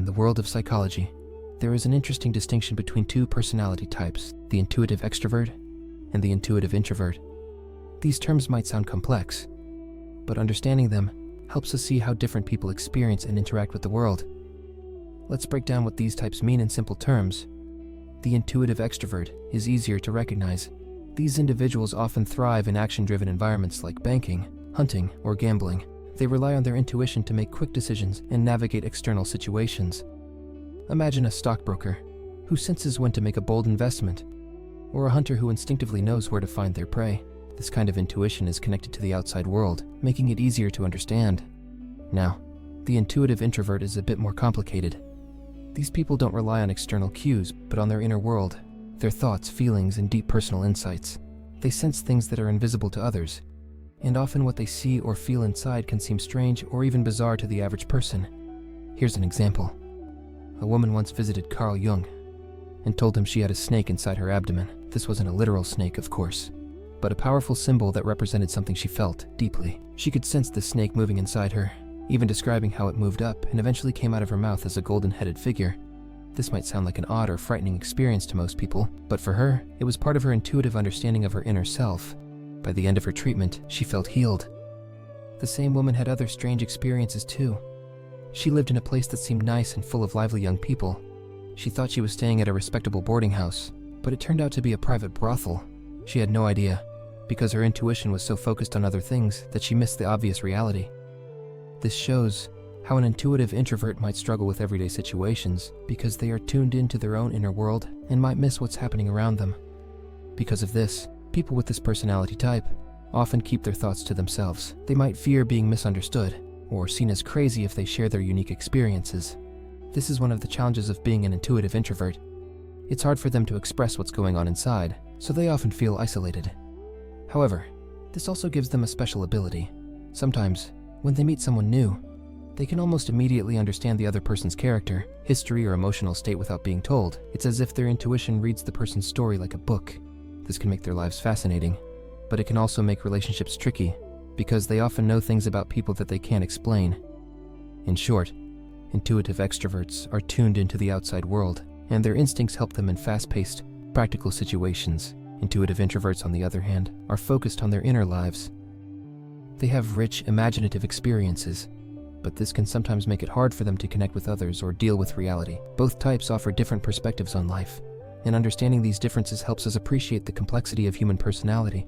the world of psychology, there is an interesting distinction between two personality types, the intuitive extrovert and the intuitive introvert. These terms might sound complex, but understanding them helps us see how different people experience and interact with the world. Let's break down what these types mean in simple terms. The intuitive extrovert is easier to recognize. These individuals often thrive in action-driven environments like banking, hunting, or gambling. They rely on their intuition to make quick decisions and navigate external situations. Imagine a stockbroker who senses when to make a bold investment, or a hunter who instinctively knows where to find their prey. This kind of intuition is connected to the outside world, making it easier to understand. Now, the intuitive introvert is a bit more complicated. These people don't rely on external cues, but on their inner world, their thoughts, feelings, and deep personal insights. They sense things that are invisible to others, and often what they see or feel inside can seem strange or even bizarre to the average person. Here's an example. A woman once visited Carl Jung and told him she had a snake inside her abdomen. This wasn't a literal snake, of course, but a powerful symbol that represented something she felt deeply. She could sense the snake moving inside her, even describing how it moved up and eventually came out of her mouth as a golden-headed figure. This might sound like an odd or frightening experience to most people, but for her, it was part of her intuitive understanding of her inner self. By the end of her treatment, she felt healed. The same woman had other strange experiences too. She lived in a place that seemed nice and full of lively young people. She thought she was staying at a respectable boarding house, but it turned out to be a private brothel. She had no idea, because her intuition was so focused on other things that she missed the obvious reality. This shows how an intuitive introvert might struggle with everyday situations because they are tuned into their own inner world and might miss what's happening around them. Because of this, people with this personality type often keep their thoughts to themselves. They might fear being misunderstood or seen as crazy if they share their unique experiences. This is one of the challenges of being an intuitive introvert. It's hard for them to express what's going on inside, so they often feel isolated. However, this also gives them a special ability. Sometimes, when they meet someone new, they can almost immediately understand the other person's character, history, or emotional state without being told. It's as if their intuition reads the person's story like a book. This can make their lives fascinating, but it can also make relationships tricky, because they often know things about people that they can't explain. In short, intuitive extroverts are tuned into the outside world, and their instincts help them in fast-paced, practical situations. Intuitive introverts, on the other hand, are focused on their inner lives. They have rich, imaginative experiences, but this can sometimes make it hard for them to connect with others or deal with reality. Both types offer different perspectives on life, and understanding these differences helps us appreciate the complexity of human personality.